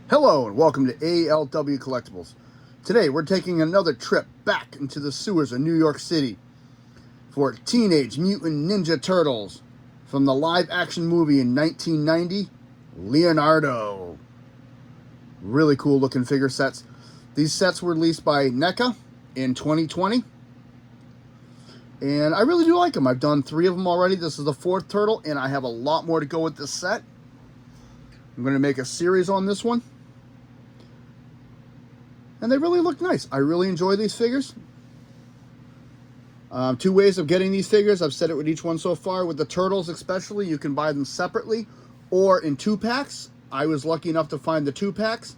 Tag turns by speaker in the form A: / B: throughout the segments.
A: Hello and welcome to ALW Collectibles. Today we're taking another trip back into the sewers of New York City for Teenage Mutant Ninja Turtles from the live action movie in 1990, Leonardo. Really cool looking figure sets. These sets were released by NECA in 2020 and I really do like them. I've done 3 of them already. This is the 4th turtle and I have a lot more to go with this set. I'm going to make a series on this one. And they really look nice. I really enjoy these figures. 2 ways of getting these figures. I've said it with each one so far. With the turtles especially, you can buy them separately or in 2-packs. I was lucky enough to find the 2-packs.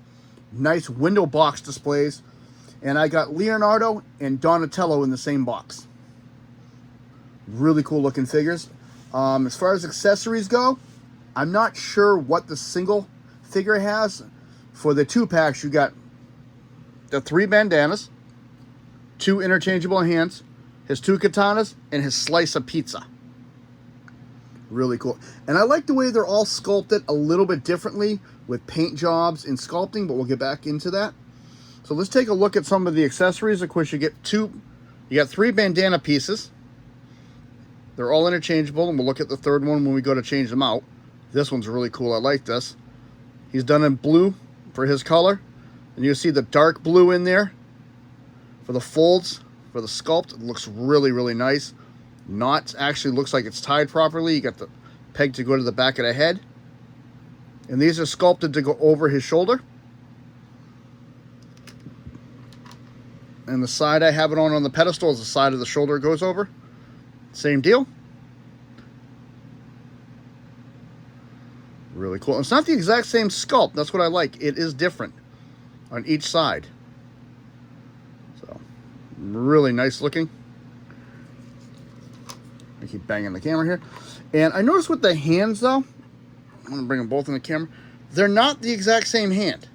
A: Nice window box displays. And I got Leonardo and Donatello in the same box. Really cool looking figures. As far as accessories go, I'm not sure what the single figure has. For the 2-packs, you got the 3 bandanas, 2 interchangeable hands, his 2 katanas, and his slice of pizza. Really cool. And I like the way they're all sculpted a little bit differently with paint jobs and sculpting, but we'll get back into that. So let's take a look at some of the accessories. Of course, you got 3 bandana pieces. They're all interchangeable, and we'll look at the 3rd one when we go to change them out. This one's really cool. I like this. He's done in blue for his color. And you see the dark blue in there for the folds, for the sculpt. It looks really, really nice. Knots actually looks like it's tied properly. You got the peg to go to the back of the head. And these are sculpted to go over his shoulder. And the side I have it on the pedestal is the side of the shoulder goes over. Same deal. Really cool. It's not the exact same sculpt. That's what I like. It is different on each side. So, really nice looking. I keep banging the camera here. And I noticed with the hands, though, I'm going to bring them both in the camera, they're not the exact same hand.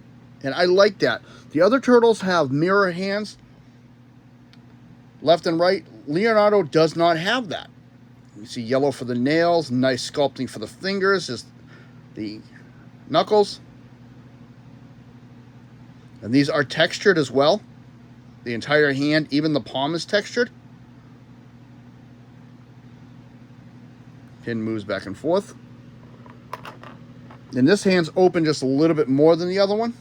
A: And I like that. The other turtles have mirror hands, left and right. Leonardo does not have that. You see yellow for the nails, nice sculpting for the fingers, the knuckles. And these are textured as well. The entire hand, even the palm is textured. Pin moves back and forth. And this hand's open just a little bit more than the other one.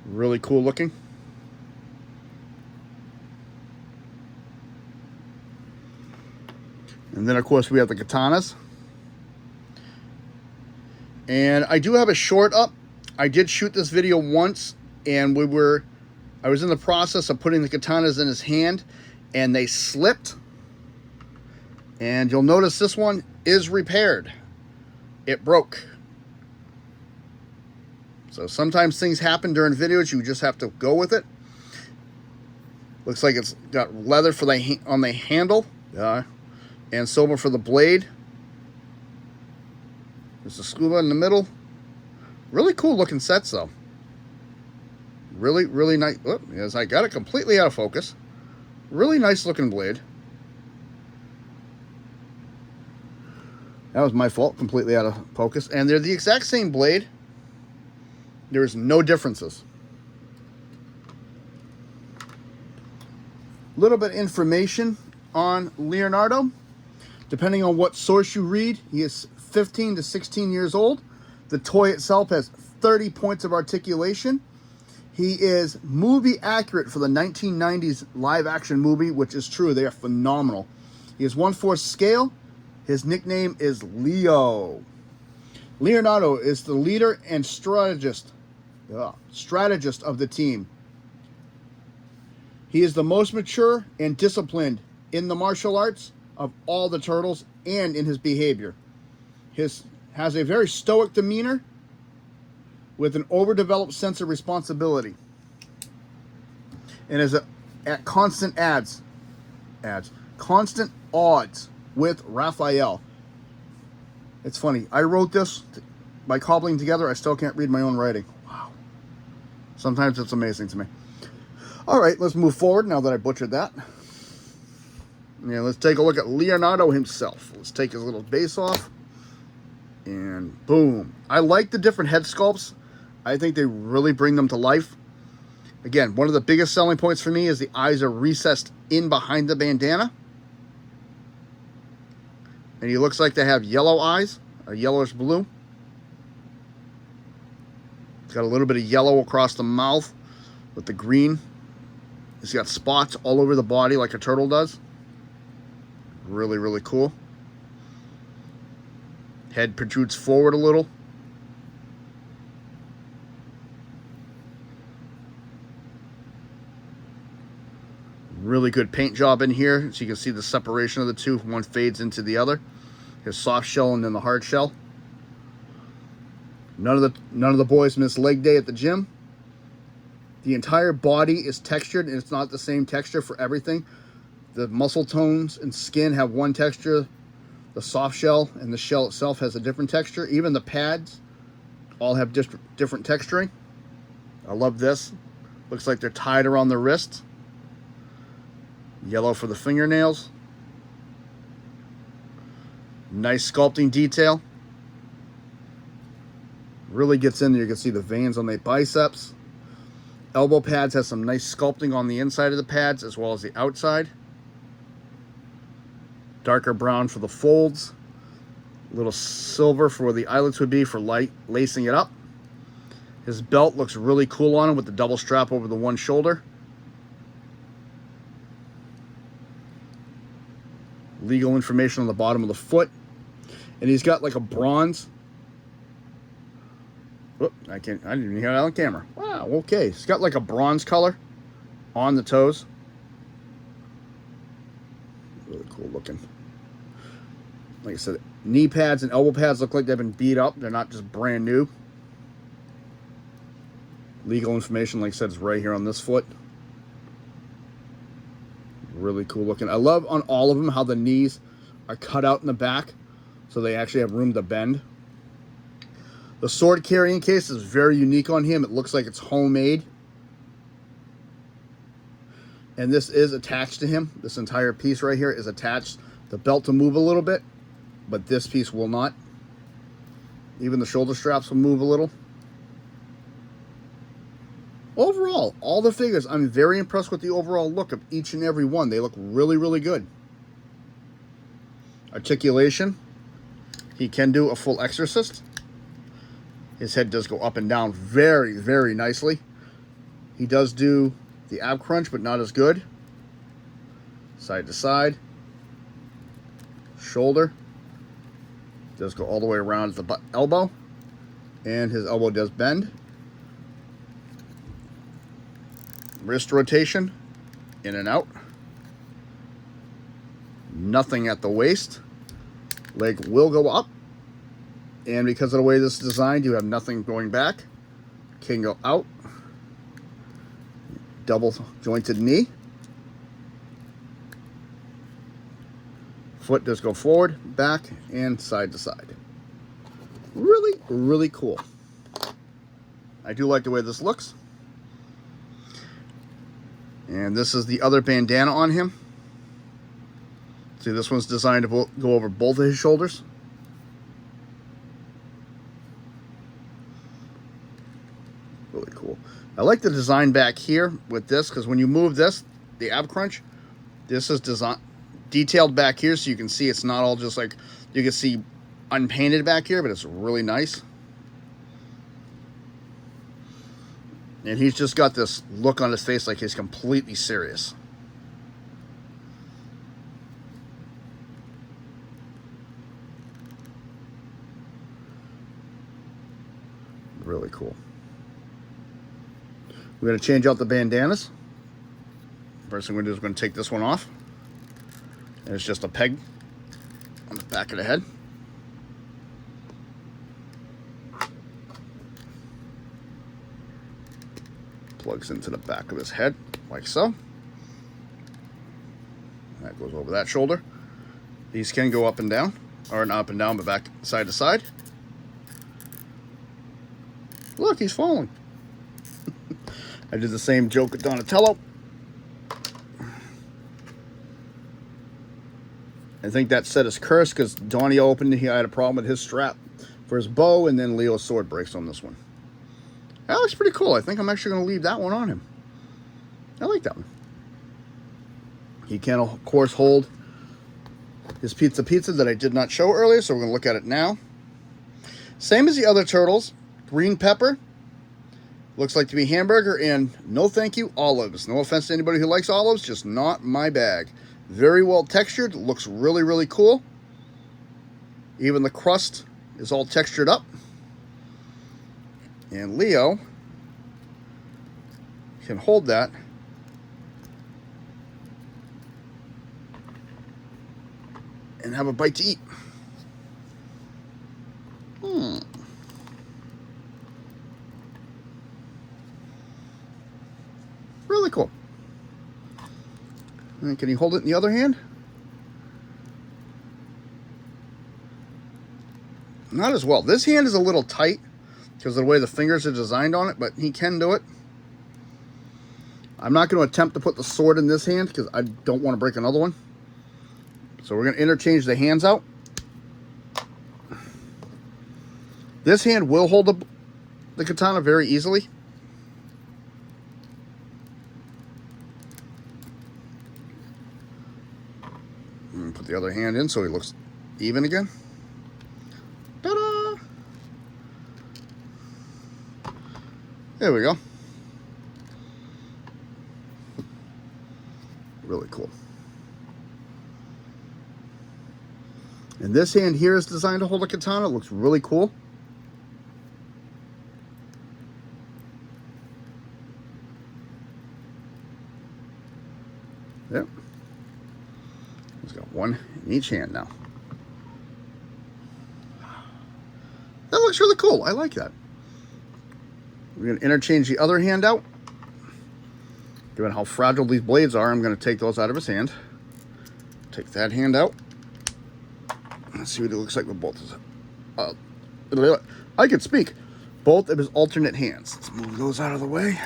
A: Really cool looking. And then, of course, we have the katanas. And I do have a short up. I did shoot this video once, and I was in the process of putting the katanas in his hand, and they slipped. And you'll notice this one is repaired. It broke. So sometimes things happen during videos. You just have to go with it. Looks like it's got leather for on the handle, and silver for the blade. There's a scuba in the middle. Really cool looking sets, though. Really, really nice. Oh, yes, I got it completely out of focus. Really nice looking blade. That was my fault, completely out of focus. And they're the exact same blade. There's no differences. A little bit of information on Leonardo. Depending on what source you read, he is 15 to 16 years old. The toy itself has 30 points of articulation. He is movie accurate for the 1990s live action movie, which is true. They are phenomenal. He is 1/4 scale. His nickname is Leo. Leonardo is the leader and strategist of the team. He is the most mature and disciplined in the martial arts of all the turtles and in his behavior. Has a very stoic demeanor with an overdeveloped sense of responsibility, and is at constant odds with Raphael. It's funny. I wrote this by cobbling together. I still can't read my own writing. Wow. Sometimes it's amazing to me. All right, let's move forward now that I butchered that. Yeah, let's take a look at Leonardo himself. Let's take his little base off. And boom. I like the different head sculpts. I think they really bring them to life. Again, one of the biggest selling points for me is the eyes are recessed in behind the bandana. And he looks like they have yellow eyes, a yellowish blue. It's got a little bit of yellow across the mouth with the green. He's got spots all over the body like a turtle does. Really, really cool. Head protrudes forward a little. Really good paint job in here. So you can see the separation of the two. One fades into the other. His soft shell and then the hard shell. None of the boys miss leg day at the gym. The entire body is textured, and it's not the same texture for everything. The muscle tones and skin have one texture. The soft shell and the shell itself has a different texture. Even the pads all have different texturing. I love this. Looks like they're tied around the wrist. Yellow for the fingernails. Nice sculpting detail. Really gets in there. You can see the veins on the biceps. Elbow pads has some nice sculpting on the inside of the pads as well as the outside. Darker brown for the folds. A little silver for where the eyelets would be for light lacing it up. His belt looks really cool on him with the double strap over the one shoulder. Legal information on the bottom of the foot. And he's got like a bronze. Whoop, I didn't even hear that on camera. Wow, okay. He's got like a bronze color on the toes. Really cool looking. Like I said, knee pads and elbow pads look like they've been beat up. They're not just brand new. Legal information, like I said, is right here on this foot. Really cool looking. I love on all of them how the knees are cut out in the back so they actually have room to bend. The sword carrying case is very unique on him. It looks like it's homemade. And this is attached to him. This entire piece right here is attached. The belt to move a little bit, but this piece will not. Even the shoulder straps will move a little. Overall, all the figures, I'm very impressed with the overall look of each and every one. They look really, really good. Articulation. He can do a full exorcist. His head does go up and down very, very nicely. He does do the ab crunch, but not as good. Side to side. Shoulder. Does go all the way around the elbow. And his elbow does bend. Wrist rotation, in and out. Nothing at the waist. Leg will go up. And because of the way this is designed, you have nothing going back. Can go out. Double jointed knee. Foot does go forward, back, and side to side. Really, really cool. I do like the way this looks. And this is the other bandana on him. See, this one's designed to go over both of his shoulders. Really cool. I like the design back here with this because when you move this, the ab crunch, this is detailed back here so you can see it's not all just like, you can see unpainted back here, but it's really nice. And he's just got this look on his face like he's completely serious. Really cool. We're going to change out the bandanas. First thing we're going to do is going to take this one off. And it's just a peg on the back of the head. Plugs into the back of his head, like so. That goes over that shoulder. These can go up and down, or not up and down, but back side to side. Look, he's falling. I did the same joke with Donatello. I think that set is cursed because Donnie opened it. He had a problem with his strap for his bow, and then Leo's sword breaks on this one. That looks pretty cool. I think I'm actually going to leave that one on him. I like that one. He can, of course, hold his pizza that I did not show earlier, so we're going to look at it now. Same as the other turtles. Green pepper. Looks like to be hamburger, and no thank you, olives. No offense to anybody who likes olives, just not my bag. Very well textured. Looks really, really cool. Even the crust is all textured up. And Leo can hold that and have a bite to eat. Really cool. And can you hold it in the other hand? Not as well. This hand is a little tight because of the way the fingers are designed on it, but he can do it. I'm not going to attempt to put the sword in this hand because I don't want to break another one. So we're going to interchange the hands out. This hand will hold the katana very easily. And put the other hand in so he looks even again. Ta-da! There we go. Really cool. And this hand here is designed to hold a katana. It looks really cool. Yep. He's got one in each hand now. That looks really cool. I like that. We're going to interchange the other hand out. Given how fragile these blades are, I'm going to take those out of his hand. Take that hand out. Let's see what it looks like with both of them. I could speak. Both of his alternate hands. Let's move those out of the way.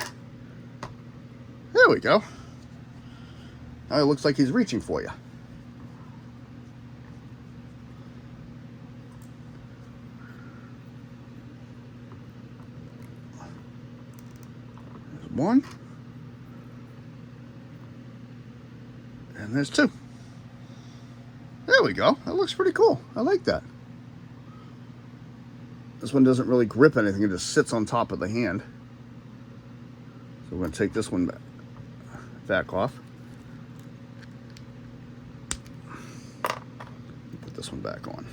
A: There we go. Now it looks like he's reaching for you. There's one. And there's two. There we go. That looks pretty cool. I like that. This one doesn't really grip anything. It just sits on top of the hand. So we're going to take this one back off. Put this one back on.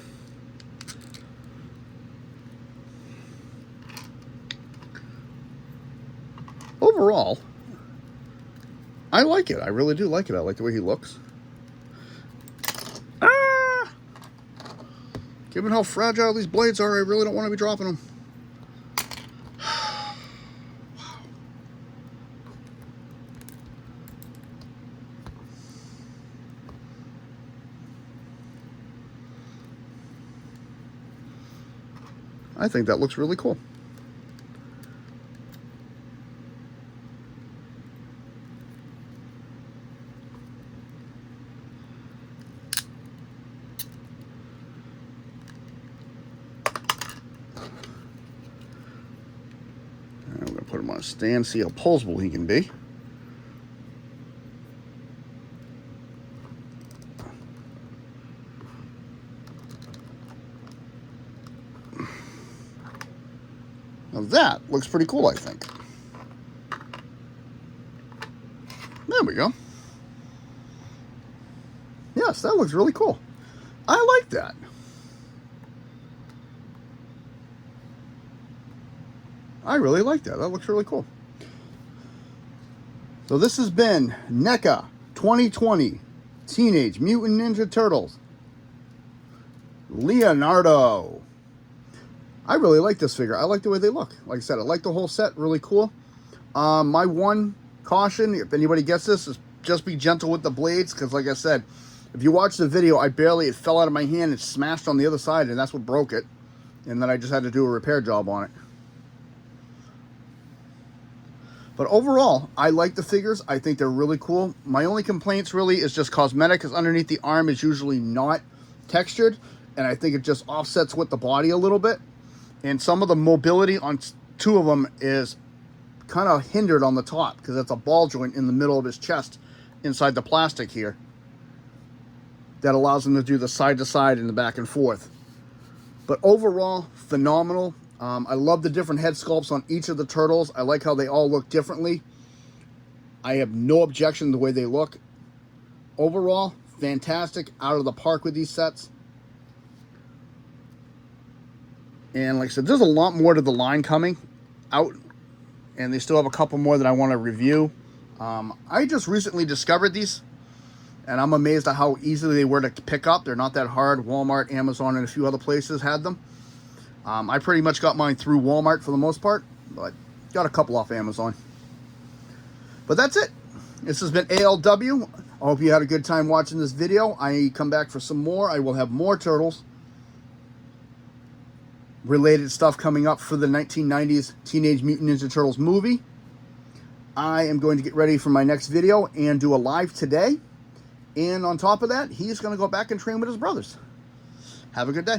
A: Overall, I like it. I really do like it. I like the way he looks. Given how fragile these blades are, I really don't want to be dropping them. Wow. I think that looks really cool. Put him on a stand, see how pulsable he can be. Now that looks pretty cool, I think. There we go. Yes, that looks really cool. I like that. I really like that. That looks really cool. So this has been NECA 2020 Teenage Mutant Ninja Turtles Leonardo. I really like this figure. I like the way they look. Like I said, I like the whole set. Really cool. My one caution, if anybody gets this, is just be gentle with the blades. Because like I said, if you watch the video, it fell out of my hand and smashed on the other side. And that's what broke it. And then I just had to do a repair job on it. But overall, I like the figures. I think they're really cool. My only complaints really is just cosmetic, because underneath the arm is usually not textured, and I think it just offsets with the body a little bit. And some of the mobility on two of them is kind of hindered on the top, because it's a ball joint in the middle of his chest inside the plastic here that allows him to do the side to side and the back and forth. But overall, phenomenal. I love the different head sculpts on each of the turtles. I like how they all look differently. I have no objection to the way they look. Overall, fantastic. Out of the park with these sets. And like I said, there's a lot more to the line coming out, and they still have a couple more that I want to review. I just recently discovered these, and I'm amazed at how easily they were to pick up. They're not that hard. Walmart, Amazon, and a few other places had them. I pretty much got mine through Walmart for the most part, but got a couple off Amazon. But that's it. This has been ALW. I hope you had a good time watching this video. I come back for some more. I will have more Turtles related stuff coming up for the 1990s Teenage Mutant Ninja Turtles movie. I am going to get ready for my next video and do a live today. And on top of that, he's going to go back and train with his brothers. Have a good day.